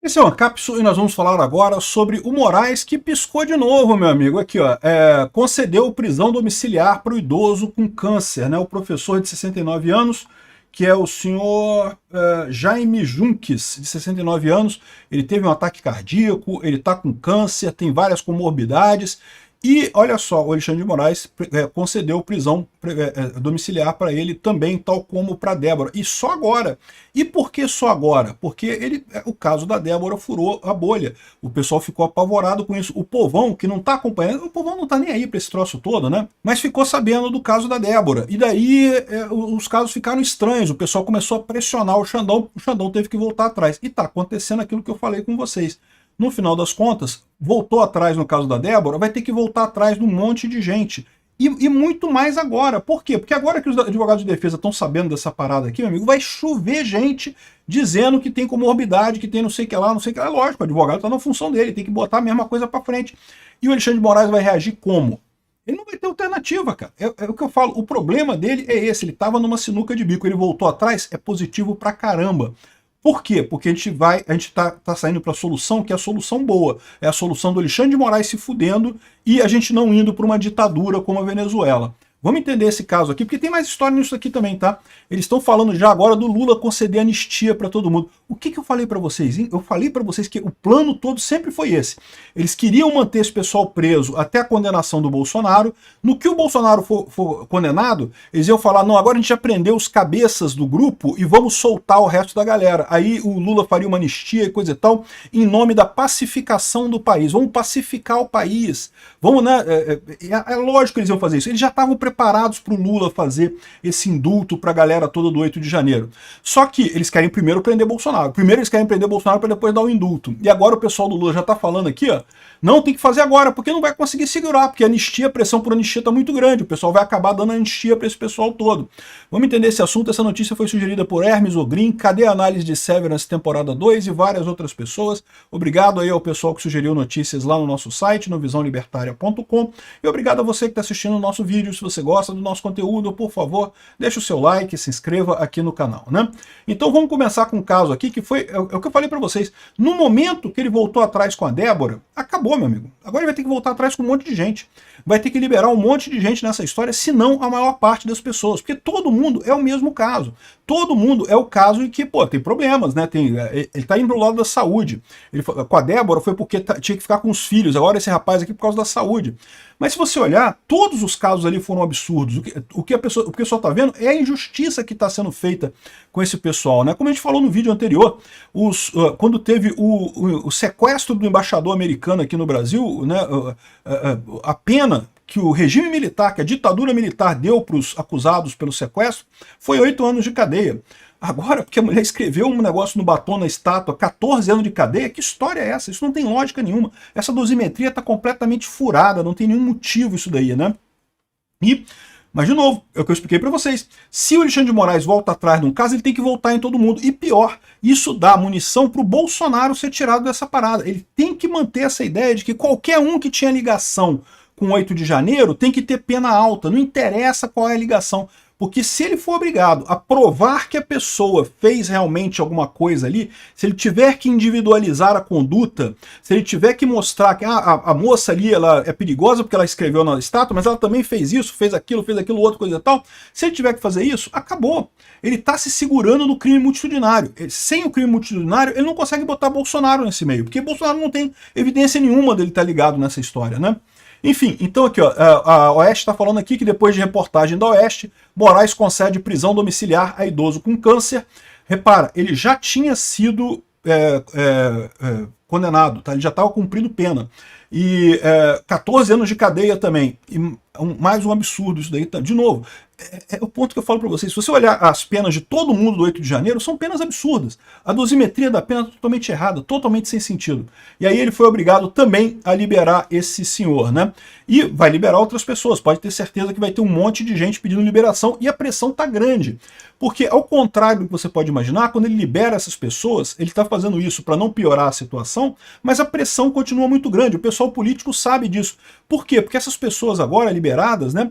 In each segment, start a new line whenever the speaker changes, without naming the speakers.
Esse é o Ancapsu e nós vamos falar agora sobre o Moraes que piscou de novo, meu amigo. Aqui, ó, concedeu prisão domiciliar para o idoso com câncer, né? O professor de 69 anos, que é o senhor Jaime Junques, de 69 anos, ele teve um ataque cardíaco, ele está com câncer, tem várias comorbidades. E olha só, o Alexandre de Moraes concedeu prisão domiciliar para ele também, tal como para Débora. E só agora. E por que só agora? Porque o caso da Débora furou a bolha. O pessoal ficou apavorado com isso. O povão que não está acompanhando, o povão não está nem aí para esse troço todo, né? Mas ficou sabendo do caso da Débora. E daí os casos ficaram estranhos. O pessoal começou a pressionar o Xandão teve que voltar atrás. E está acontecendo aquilo que eu falei com vocês. No final das contas, voltou atrás no caso da Débora, vai ter que voltar atrás de um monte de gente. E muito mais agora. Por quê? Porque agora que os advogados de defesa estão sabendo dessa parada aqui, meu amigo, vai chover gente dizendo que tem comorbidade, que tem não sei o que lá, não sei o que lá. Lógico, o advogado está na função dele, tem que botar a mesma coisa para frente. E o Alexandre de Moraes vai reagir como? Ele não vai ter alternativa, cara. É o que eu falo, o problema dele é esse, ele estava numa sinuca de bico, ele voltou atrás, é positivo pra caramba. Por quê? Porque a gente tá saindo para a solução que é a solução boa. É a solução do Alexandre de Moraes se fudendo e a gente não indo para uma ditadura como a Venezuela. Vamos entender esse caso aqui, porque tem mais história nisso aqui também, tá? Eles estão falando já agora do Lula conceder anistia para todo mundo. O que eu falei para vocês, hein? Eu falei para vocês que o plano todo sempre foi esse. Eles queriam manter esse pessoal preso até a condenação do Bolsonaro. No que o Bolsonaro for condenado, eles iam falar, não, agora a gente já prendeu os cabeças do grupo e vamos soltar o resto da galera. Aí o Lula faria uma anistia e coisa e tal, em nome da pacificação do país. Vamos pacificar o país. Vamos, né? É lógico que eles iam fazer isso. Eles já estavam preparados para o Lula fazer esse indulto para a galera toda do 8 de janeiro. Só que eles querem primeiro prender Bolsonaro. Primeiro eles querem prender Bolsonaro para depois dar o indulto. E agora o pessoal do Lula já está falando aqui, ó, não, tem que fazer agora, porque não vai conseguir segurar, porque a pressão por anistia está muito grande, o pessoal vai acabar dando anistia para esse pessoal todo. Vamos entender esse assunto, essa notícia foi sugerida por Hermes Ogrin, Cadê a Análise de Severance temporada 2 e várias outras pessoas. Obrigado aí ao pessoal que sugeriu notícias lá no nosso site, no visãolibertaria.com, e obrigado a você que está assistindo o nosso vídeo. Se você gosta do nosso conteúdo, por favor, deixa o seu like, se inscreva aqui no canal, né? Então vamos começar com um caso aqui que foi, é o que eu falei para vocês, no momento que ele voltou atrás com a Débora, acabou, meu amigo. Agora ele vai ter que voltar atrás com um monte de gente. Vai ter que liberar um monte de gente nessa história, se não a maior parte das pessoas. Porque todo mundo é o mesmo caso. Todo mundo é o caso em que, pô, tem problemas, né? Ele tá indo pro lado da saúde. Com a Débora foi porque tinha que ficar com os filhos. Agora esse rapaz aqui por causa da saúde. Mas se você olhar, todos os casos ali foram absurdos. O que o pessoal está vendo é a injustiça que está sendo feita com esse pessoal, né? Como a gente falou no vídeo anterior, quando teve o sequestro do embaixador americano aqui no Brasil, né? A pena que o regime militar, que a ditadura militar deu para os acusados pelo sequestro, foi 8 anos de cadeia. Agora, porque a mulher escreveu um negócio no batom na estátua, 14 anos de cadeia, que história é essa? Isso não tem lógica nenhuma. Essa dosimetria está completamente furada, não tem nenhum motivo isso daí, né? Mas, de novo, é o que eu expliquei para vocês. Se o Alexandre de Moraes volta atrás num caso, ele tem que voltar em todo mundo. E pior, isso dá munição para o Bolsonaro ser tirado dessa parada. Ele tem que manter essa ideia de que qualquer um que tinha ligação com 8 de janeiro tem que ter pena alta. Não interessa qual é a ligação. Porque se ele for obrigado a provar que a pessoa fez realmente alguma coisa ali, se ele tiver que individualizar a conduta, se ele tiver que mostrar que a moça ali ela é perigosa porque ela escreveu na estátua, mas ela também fez isso, fez aquilo, outro, coisa e tal, se ele tiver que fazer isso, acabou. Ele está se segurando no crime multitudinário. Sem o crime multitudinário, ele não consegue botar Bolsonaro nesse meio, porque Bolsonaro não tem evidência nenhuma dele estar ligado nessa história, né? Enfim, então aqui, ó, a Oeste está falando aqui que depois de reportagem da Oeste, Moraes concede prisão domiciliar a idoso com câncer. Repara, ele já tinha sido condenado, tá? Ele já estava cumprindo pena. E 14 anos de cadeia também. E mais um absurdo isso daí. De novo, é o ponto que eu falo para vocês. Se você olhar as penas de todo mundo do 8 de janeiro, são penas absurdas. A dosimetria da pena é totalmente errada, totalmente sem sentido. E aí ele foi obrigado também a liberar esse senhor, né? E vai liberar outras pessoas. Pode ter certeza que vai ter um monte de gente pedindo liberação e a pressão tá grande. Porque, ao contrário do que você pode imaginar, quando ele libera essas pessoas, ele está fazendo isso para não piorar a situação, mas a pressão continua muito grande. O pessoal político sabe disso. Por quê? Porque essas pessoas agora liberadas, né,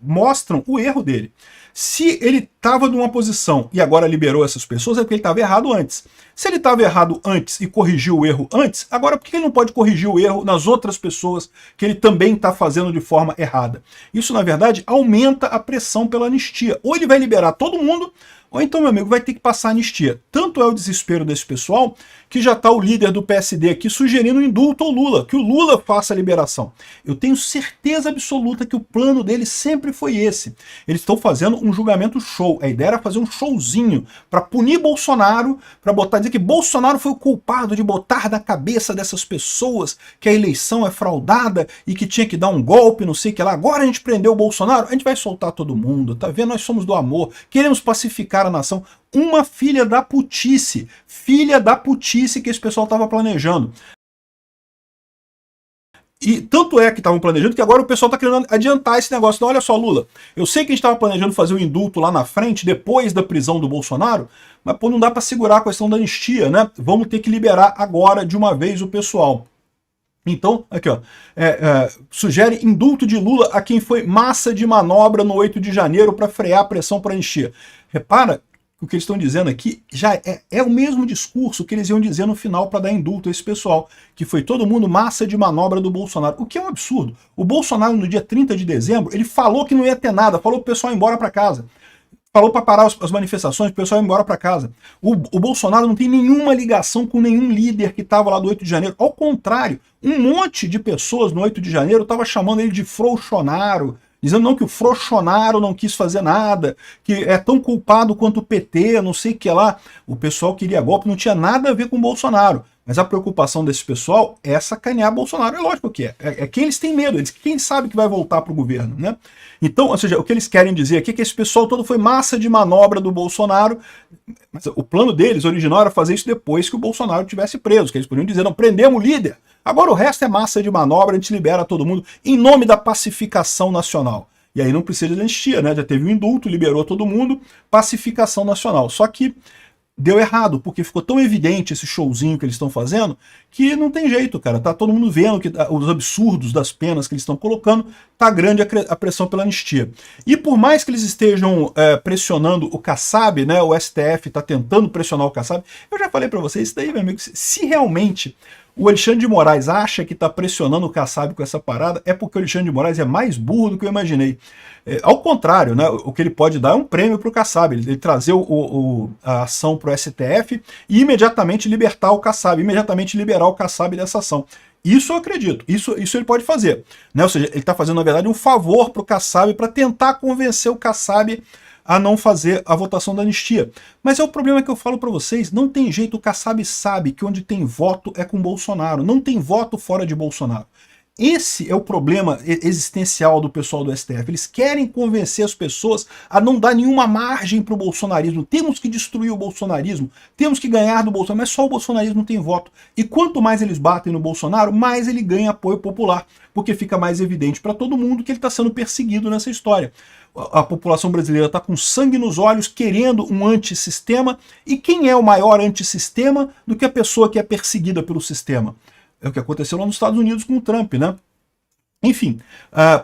mostram o o erro dele. Se ele estava numa posição e agora liberou essas pessoas, é porque ele estava errado antes. Se ele estava errado antes e corrigiu o erro antes, agora por que ele não pode corrigir o erro nas outras pessoas que ele também está fazendo de forma errada? Isso, na verdade, aumenta a pressão pela anistia. Ou ele vai liberar todo mundo, ou então, meu amigo, vai ter que passar a anistia. Tanto é o desespero desse pessoal que já está o líder do PSD aqui sugerindo um indulto ao Lula, que o Lula faça a liberação. Eu tenho certeza absoluta que o plano deles sempre foi esse. Eles estão fazendo um julgamento show. A ideia era fazer um showzinho para punir Bolsonaro, para dizer que Bolsonaro foi o culpado de botar na cabeça dessas pessoas que a eleição é fraudada e que tinha que dar um golpe, não sei o que lá. Agora a gente prendeu o Bolsonaro, a gente vai soltar todo mundo, tá vendo? Nós somos do amor, queremos pacificar a nação. Uma filha da putice que esse pessoal estava planejando. E tanto é que estavam planejando que agora o pessoal está querendo adiantar esse negócio. Então, olha só, Lula, eu sei que a gente estava planejando fazer o indulto lá na frente, depois da prisão do Bolsonaro, mas pô, não dá para segurar a questão da anistia, né? Vamos ter que liberar agora de uma vez o pessoal. Então, aqui ó, sugere indulto de Lula a quem foi massa de manobra no 8 de janeiro para frear a pressão por anistia. Repara, o que eles estão dizendo aqui já é o mesmo discurso que eles iam dizer no final para dar indulto a esse pessoal, que foi todo mundo massa de manobra do Bolsonaro, o que é um absurdo. O Bolsonaro, no dia 30 de dezembro, ele falou que não ia ter nada, falou pro pessoal ir embora para casa. Falou para parar as manifestações, o pessoal ir embora para casa. O Bolsonaro não tem nenhuma ligação com nenhum líder que estava lá do 8 de janeiro. Ao contrário, um monte de pessoas no 8 de janeiro estava chamando ele de frouxonaro, dizendo não, que o frouxonaro não quis fazer nada, que é tão culpado quanto o PT, não sei o que lá. O pessoal queria golpe, não tinha nada a ver com o Bolsonaro. Mas a preocupação desse pessoal é sacanear Bolsonaro. É lógico que é. É quem eles têm medo, quem sabe que vai voltar para o governo, né? Então, ou seja, o que eles querem dizer aqui é que esse pessoal todo foi massa de manobra do Bolsonaro, mas o plano deles original era fazer isso depois que o Bolsonaro tivesse preso, que eles podiam dizer, não, prendemos o líder, agora o resto é massa de manobra, a gente libera todo mundo em nome da pacificação nacional. E aí não precisa de anistia, né? Já teve um indulto, liberou todo mundo, pacificação nacional. Só que deu errado, porque ficou tão evidente esse showzinho que eles estão fazendo, que não tem jeito, cara. Tá todo mundo vendo que os absurdos das penas que eles estão colocando, tá grande a pressão pela anistia. E por mais que eles estejam pressionando o Kassab, né, o STF tá tentando pressionar o Kassab, eu já falei para vocês, isso daí, meu amigo, se realmente o Alexandre de Moraes acha que está pressionando o Kassab com essa parada, é porque o Alexandre de Moraes é mais burro do que eu imaginei. Ao contrário, né, o que ele pode dar é um prêmio para o Kassab, ele trazer a ação para o STF e imediatamente libertar o Kassab, imediatamente liberar o Kassab dessa ação. Isso eu acredito, isso ele pode fazer. Né? Ou seja, ele está fazendo, na verdade, um favor para o Kassab para tentar convencer o Kassab a não fazer a votação da anistia. Mas é o problema que eu falo para vocês, não tem jeito, o Kassab sabe que onde tem voto é com Bolsonaro, não tem voto fora de Bolsonaro. Esse é o problema existencial do pessoal do STF. Eles querem convencer as pessoas a não dar nenhuma margem para o bolsonarismo. Temos que destruir o bolsonarismo, temos que ganhar do Bolsonaro, mas só o bolsonarismo tem voto. E quanto mais eles batem no Bolsonaro, mais ele ganha apoio popular, porque fica mais evidente para todo mundo que ele está sendo perseguido nessa história. A população brasileira está com sangue nos olhos, querendo um antissistema. E quem é o maior antissistema do que a pessoa que é perseguida pelo sistema? É o que aconteceu lá nos Estados Unidos com o Trump, né? Enfim,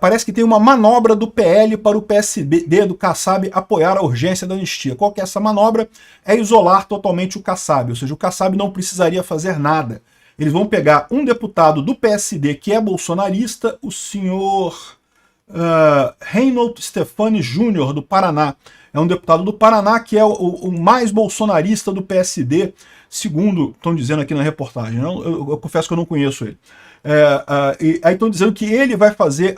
parece que tem uma manobra do PL para o PSD do Kassab apoiar a urgência da anistia. Qual que é essa manobra? É isolar totalmente o Kassab, ou seja, o Kassab não precisaria fazer nada. Eles vão pegar um deputado do PSD que é bolsonarista, o senhor Reinhold Stefani Júnior, do Paraná. É um deputado do Paraná que é o mais bolsonarista do PSD, segundo estão dizendo aqui na reportagem. Eu confesso que eu não conheço ele. E aí estão dizendo que ele vai fazer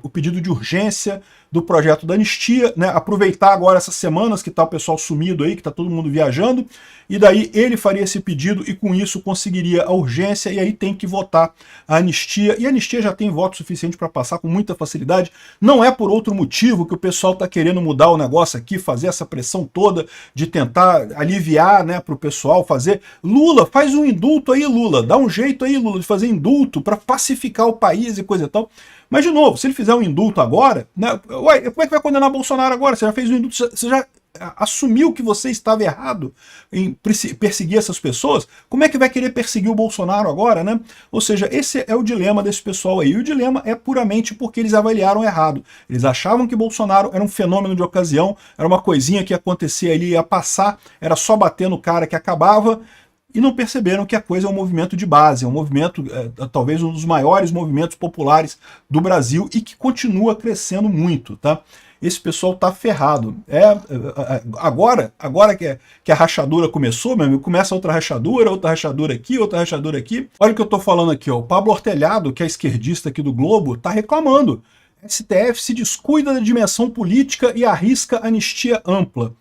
o pedido de urgência do projeto da anistia, né, aproveitar agora essas semanas que está o pessoal sumido aí, que está todo mundo viajando, e daí ele faria esse pedido e com isso conseguiria a urgência, e aí tem que votar a anistia, e a anistia já tem voto suficiente para passar com muita facilidade. Não é por outro motivo que o pessoal está querendo mudar o negócio aqui, fazer essa pressão toda de tentar aliviar, né, para o pessoal fazer. Lula, faz um indulto aí, Lula, dá um jeito aí, Lula, de fazer indulto para pacificar o país e coisa e tal. Mas, de novo, se ele fizer um indulto agora, né, ué, como é que vai condenar Bolsonaro agora? Você já fez um indulto, você já assumiu que você estava errado em perseguir essas pessoas, como é que vai querer perseguir o Bolsonaro agora, né? Ou seja, esse é o dilema desse pessoal aí. E o dilema é puramente porque eles avaliaram errado. Eles achavam que Bolsonaro era um fenômeno de ocasião, era uma coisinha que ia acontecer ali, ia passar, era só bater no cara que acabava, e não perceberam que a coisa é um movimento de base, é um movimento, talvez um dos maiores movimentos populares do Brasil e que continua crescendo muito, tá? Esse pessoal tá ferrado. Agora que a rachadura começou, meu amigo, começa outra rachadura aqui, outra rachadura aqui. Olha o que eu tô falando aqui, ó. O Pablo Ortelhado, que é esquerdista aqui do Globo, tá reclamando. STF se descuida da dimensão política e arrisca anistia ampla.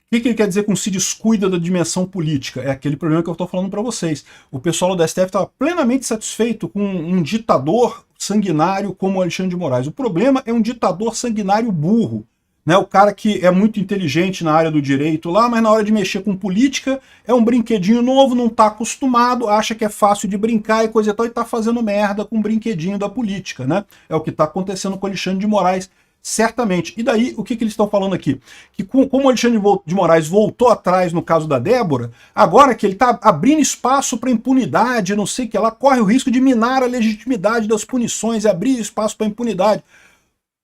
O que ele quer dizer com se descuida da dimensão política? É aquele problema que eu estou falando para vocês. O pessoal do STF estava plenamente satisfeito com um ditador sanguinário como o Alexandre de Moraes. O problema é um ditador sanguinário burro, né? O cara que é muito inteligente na área do direito lá, mas na hora de mexer com política é um brinquedinho novo, não está acostumado, acha que é fácil de brincar e coisa e tal, e está fazendo merda com o brinquedinho da política, né? É o que está acontecendo com o Alexandre de Moraes. Certamente. E daí, o que eles estão falando aqui? Que como o Alexandre de Moraes voltou atrás no caso da Débora, agora que ele está abrindo espaço para impunidade, não sei o que lá, corre o risco de minar a legitimidade das punições e abrir espaço para impunidade.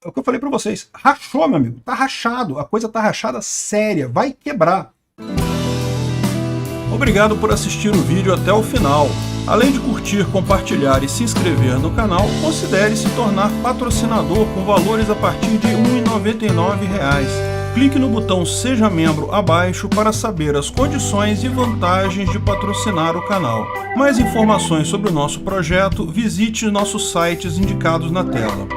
É o que eu falei para vocês. Rachou, meu amigo. Tá rachado. A coisa tá rachada séria. Vai quebrar. Obrigado por assistir o vídeo até o final. Além de curtir, compartilhar e se inscrever no canal, considere se tornar patrocinador com valores a partir de R$ 1,99. Clique no botão Seja Membro abaixo para saber as condições e vantagens de patrocinar o canal. Mais informações sobre o nosso projeto, visite nossos sites indicados na tela.